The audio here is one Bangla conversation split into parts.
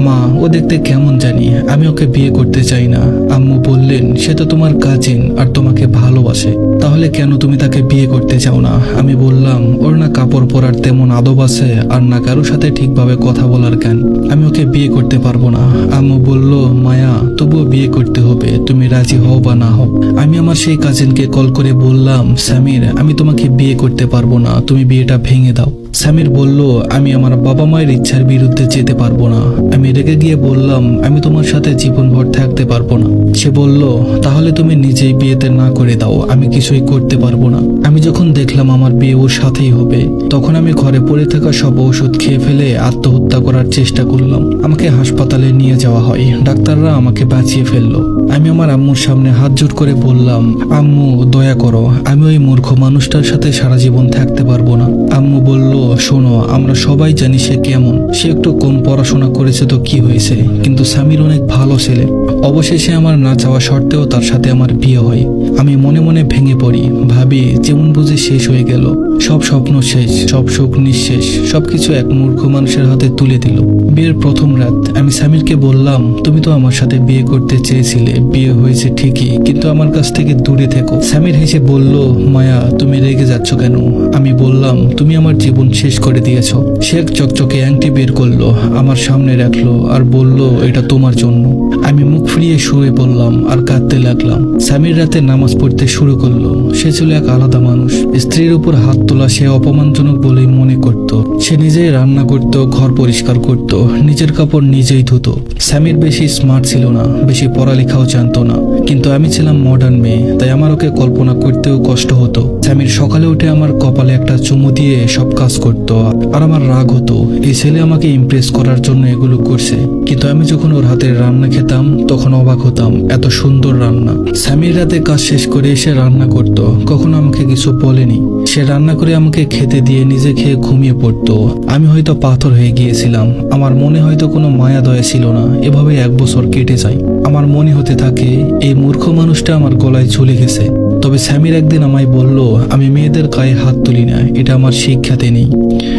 মা, ও দেখতে কেমন জানি, আমি ওকে বিয়ে করতে চাই না। আম্মু বললেন, সে তো তোমার কাজিন আর তোমাকে ভালোবাসে, তাহলে কেন তুমি তাকে বিয়ে করতে চাও না? আমি বললাম, ওর না কাপড় পরার তেমন আদব আছে আর না কারোর সাথে ঠিকভাবে কথা বলার জ্ঞান, আমি ওকে বিয়ে করতে পারবো না। আম্মু বলল, মায়া, তবুও বিয়ে করতে হবে, তুমি রাজি হও বা না হও। আমি আমার সেই কাজিনকে কল করে বললাম, সামির, আমি তোমাকে বিয়ে করতে পারবো না, তুমি বিয়েটা ভেঙে দাও। সামির বলল, আমি আমার বাবা মায়ের ইচ্ছার বিরুদ্ধে যেতে পারবো না। আমি রেগে গিয়ে বললাম, আমি তোমার সাথে জীবনভর থাকতে পারবো না। সে বলল, তাহলে তুমি নিজেই বিয়েতে না করে দাও, আমি কিছুই করতে পারবো না। আমি যখন দেখলাম আমার বিয়ে ওর সাথেই হবে, তখন আমি ঘরে পড়ে থাকা সব ওষুধ খেয়ে ফেলে আত্মহত্যা করার চেষ্টা করলাম। আমাকে হাসপাতালে নিয়ে যাওয়া হয়, ডাক্তাররা আমাকে বাঁচিয়ে ফেললো। আমি আমার আম্মুর সামনে হাত জোড় করে বললাম, আম্মু, দয়া করো, আমি ওই মূর্খ মানুষটার সাথে সারা জীবন থাকতে পারবো না। আম্মু বলল, শোনো, আমরা সবাই জানি সে কেমন, সে একটু কম পড়াশোনা করেছে তো কি হয়েছে, কিন্তু সামির অনেক ভালো ছেলে। অবশেষে আমার না চাওয়া সত্ত্বেও তার সাথে আমার বিয়ে হয়। আমি মনে মনে ভেঙে পড়ি, ভাবি যেমন বুঝে শেষ হয়ে গেল, সব স্বপ্ন শেষ, সব সুখ নিঃশেষ, সবকিছু এক মূর্খ মানুষের হাতে তুলে দিল। বিয়ের প্রথম রাত আমি সামিরকে বললাম, তুমি তো আমার সাথে বিয়ে করতে চেয়েছিলে, বিয়ে হয়েছে ঠিকই, কিন্তু আমার কাছ থেকে দূরে থেকো। সামির হেসে বলল, মায়া, তুমি রেগে যাচ্ছ কেন? আমি বললাম, তুমি আমার জীবন শেষ করে দিয়েছ। সে এক চকচকে আংটি বের করলো, আমার সামনে রাখলো আর বলল, এটা তোমার জন্য। আমি মুখ ফিরিয়ে শুয়ে পড়লাম আর কাঁদতে লাগলাম। সামির রাতে নামাজ পড়তে শুরু করলো। সে ছিল এক আলাদা মানুষ। স্ত্রীর উপর হাত তোলা সে অপমানজনক বলেই মনে করত। সে নিজেই রান্না করত, ঘর পরিষ্কার করত, নিজের কাপড় নিজেই ধুতো। সামির বেশি স্মার্ট ছিল না, বেশি পড়ালেখাও জানতো না, কিন্তু আমি ছিলাম মডার্ন মেয়ে, তাই আমার ওকে কল্পনা করতেও কষ্ট হতো। সামির সকালে উঠে আমার কপালে একটা চুমু দিয়ে সব কাজ করত, আর আমার রাগ হতো, এই ছেলে আমাকে ইমপ্রেস করার জন্য এগুলো করছে। কিন্তু আমি যখন ওর হাতের রান্না খেতাম তখন অবাক হতাম, এত সুন্দর রান্না। সামির রাতে কাজ শেষ করে এসে রান্না করত, কখনো আমাকে কিছু বলেনি। সে রান্না করে আমাকে খেতে দিয়ে নিজে খেয়ে ঘুমিয়ে পড়তো। আমি হয়তো পাথর হয়ে গিয়েছিলাম, আমার মনে হয়তো কোনো মায়া দয়া ছিল না। এভাবে 1 বছর কেটে যায়। আমার মনে হতে থাকে, এই মূর্খ মানুষটা আমার গলায় ঝুলে গেছে। তবে সামির একদিন আমায় বলল, আমি মেয়েদের গায়ে হাত তুলি না, এটা আমার শিক্ষাতে নেই।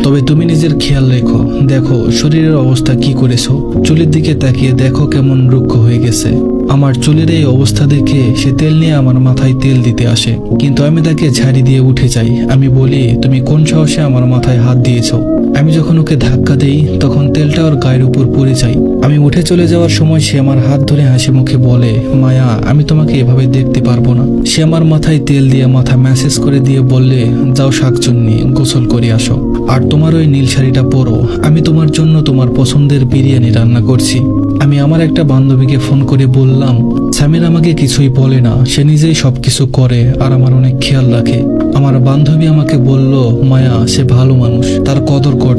তবে তুমি নিজের খেয়াল রেখো, দেখো শরীরের অবস্থা কি করেছো, চুলের দিকে তাকিয়ে দেখো কেমন রুক্ষ হয়ে গেছে। আমার চুলের এই অবস্থা দেখে সে তেল নিয়ে আমার মাথায় তেল দিতে আসে, কিন্তু আমি তাকে ঝাড়ি দিয়ে উঠে যাই। আমি বলি, তুমি কোন সাহসে আমার মাথায় হাত দিয়েছো? আমি যখন ওকে ধাক্কা দেই তখন তেলটা ওর গায়ের উপর পড়ে যায়। আমি উঠে চলে যাওয়ার সময় সে আমার হাত ধরে হাসি মুখে বলে, মায়া, আমি তোমাকে এভাবে দেখতে পারবো না। সে আমার মাথায় তেল দিয়ে মাথা ম্যাসেজ করে দিয়ে বললে, যাও শাকচুন্নি, গোসল করে আসো, আর তোমার ওই নীল শাড়িটা পরো, আমি তোমার জন্য তোমার পছন্দের বিরিয়ানি রান্না করছি। আমি আমার একটা বান্ধবীকে ফোন করে বললাম, সামির আমাকে কিছুই বলে না, সে নিজেই সবকিছু করে আর আমার অনেক খেয়াল রাখে। আমার বান্ধবী আমাকে বলল, মায়া, সে ভালো মানুষ, তার কদর কর,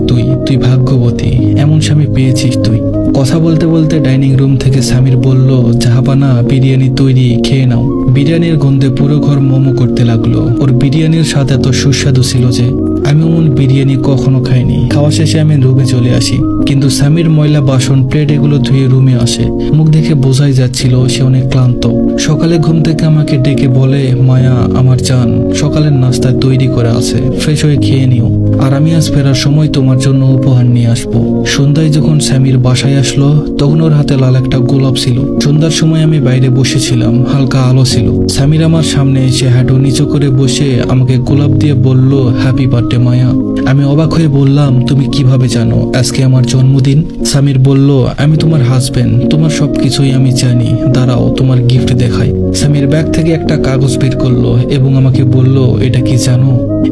তুই ভাগ্যবতী, এমন স্বামী পেয়েছিস তুই। কথা বলতে বলতে ডাইনিং রুম থেকে সামির বলল, জাহাপানা, বিরিয়ানি তৈরি, খেয়ে নাও। বিরিয়ানির গন্ধে পুরো ঘর মোমো করতে লাগলো। ওর বিরিয়ানির স্বাদ এত সুস্বাদু ছিল যে আমি অমন বিরিয়ানি কখনো খাইনি। খাওয়া শেষে আমি রুমে চলে আসি, কিন্তু সামির ময়লা বাসন প্লেট এগুলো ধুয়ে রুমে আসে। মুখ দেখে বোঝাই যাচ্ছিল সে অনেক ক্লান্ত। সকালে ঘুম থেকে আমাকে ডেকে বলে, মায়া, আমার জান, সকালের নাস্তা তৈরি করে আছে, ফ্রেশ হয়ে খেয়ে নিও, আর আমি আজ ফেরার সময় তোমার জন্য উপহার নিয়ে আসবো। সন্ধ্যায় যখন সামির বাসায় আসলো তখন ওর হাতে লাল একটা গোলাপ ছিল। সন্ধ্যার সময় আমি বাইরে বসেছিলাম, হালকা আলো ছিল। সামির আমার সামনে এসে হাঁটু নিচু করে বসে আমাকে গোলাপ দিয়ে বলল, হ্যাপি বার্থডে মায়া। আমি অবাক হয়ে বললাম, তুমি কিভাবে জানো আজকে আমার জন্মদিন? সামির বলল, আমি তোমার হাজবেন্ড, তোমার সবকিছুই আমি জানি, দাঁড়াও তোমার গিফট দেখাই। সামির ব্যাগ থেকে একটা কাগজ বের করলো এবং আমাকে বলল, এটা কি জানো?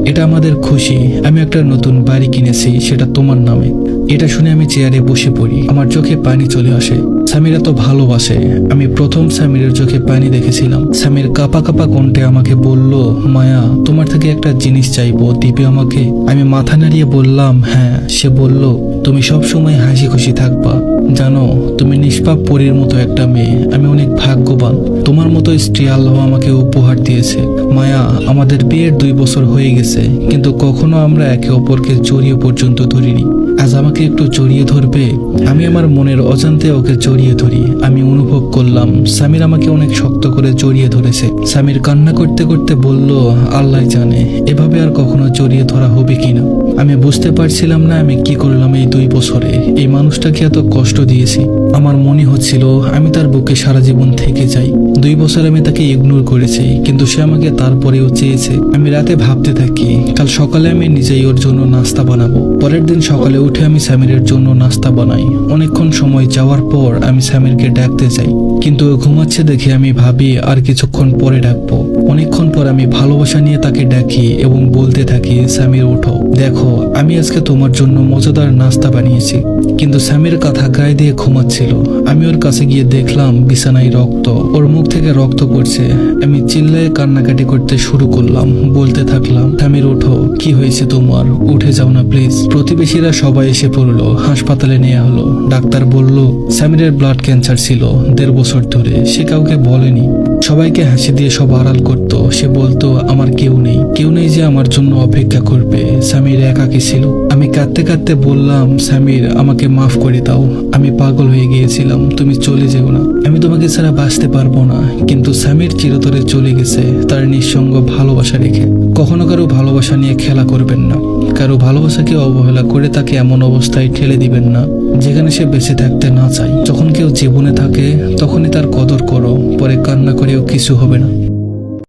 এটা আমাদের খুশি, আমি একটা নতুন বাড়ি কিনেছি, সেটা তোমার নামে। এটা শুনে আমি চেয়ারে বসে পড়ি, আমার চোখে পানি চলে আসে। সামির এত ভালোবাসে, আমি প্রথম সামিরের চোখে পানি দেখেছিলাম। সামির কাঁপা কাঁপা কণ্ঠে আমাকে বলল, মায়া, তোমার থেকে একটা জিনিস চাইবো, দিবে আমাকে? আমি মাথা নাড়িয়ে বললাম, হ্যাঁ। সে বলল, তুমি সব সময় হাসি খুশি থাকবা, জানো তুমি নিষ্পাপ পরীর মতো একটা মেয়ে, আমি অনেক ভাগ্যবান, তোমার মতো স্ত্রী আল্লাহ আমাকে উপহার দিয়েছে। মায়া, আমাদের বিয়ের 2 বছর হয়ে গেছে, কিন্তু কখনো আমরা একে অপরকে জড়িয়ে পর্যন্ত ধরিনি। আজ আমাকে একটু জড়িয়ে ধরবে? আমি আমার মনের অজান্তে ওকে জড়িয়ে ধরি। আমি অনুভব করলাম সামির আমাকে অনেক শক্ত করে জড়িয়ে ধরেছে। সামির কান্না করতে করতে বলল, আল্লাহ জানে এভাবে আর কখনো জড়িয়ে ধরা হবে কিনা। আমি বুঝতে পারছিলাম না আমি কি করলাম এই 2 বছরে। এই মানুষটাকে এত কষ্ট দিয়েছি। আমার মনে হচ্ছিল আমি তার বুকে সারা জীবন থেকে যাই। 2 বছর আমি তাকে ইগনোর করেছি, কিন্তু সে আমাকে তারপরেও চেয়েছে। আমি রাতে ভাবতে থাকি কাল সকালে আমি নিজেই ওর জন্য নাস্তা বানাবো। পরের দিন সকালে উঠে আমি সামিরের জন্য নাস্তা বানাই। অনেকক্ষণ সময় যাওয়ার পর আমি সামিরকে ডাকতে যাই, কিন্তু ও ঘুমাচ্ছে দেখে আমি ভাবি আর কিছুক্ষণ পরে ডাকবো। অনেকক্ষণ পর আমি ভালোবাসা নিয়ে তাকে ডাকি এবং বলতে থাকি, সামির ওঠো, দেখো আমি আজকে তোমার জন্য মজাদার নাস্তা বানিয়েছি। কিন্তু সামির কথা গায়ে দিয়ে ঘুমাচ্ছিল। আমি ওর কাছে গিয়ে দেখলাম বিছানায় রক্ত, ওর মুখ থেকে রক্ত পড়ছে। আমি চিল্লায়ে কান্নাকাটি করতে শুরু করলাম, বলতে থাকলাম, সামির ওঠো, কি হয়েছে তোমার, উঠে যাও না প্লিজ। প্রতিবেশীরা সবাই এসে পড়লো, হাসপাতালে নেওয়া হলো। ডাক্তার বলল সামিরের ব্লাড ক্যান্সার ছিল 1.5 বছর ধরে। সে কাউকে বলেনি, সবাইকে হাসি দিয়ে সব আড়াল করত। সে বলতো আমার কেউ নেই যে আমার জন্য অপেক্ষা করবে। সামির একাকী ছিল। আমি কাঁদতে কাঁদতে বললাম, সামির আমাকে মাফ করে দাও, আমি পাগল হয়ে গিয়েছিলাম, তুমি চলে যেও না, আমি তোমাকে ছাড়া বাঁচতে পারবো না। কিন্তু সামির চিরতরে চলে গেছে তার নিঃসঙ্গ ভালোবাসা রেখে। কখনো কারো ভালোবাসা নিয়ে খেলা করবেন না। কারো ভালোবাসাকে অবহেলা করে তাকে এমন অবস্থায় ঠেলে দিবেন না যেখানে সে বেঁচে থাকতে না চায়। যখন কেউ জীবনে থাকে তখনই তার কদর করো, পরে কান্না করেও কিছু হবে না।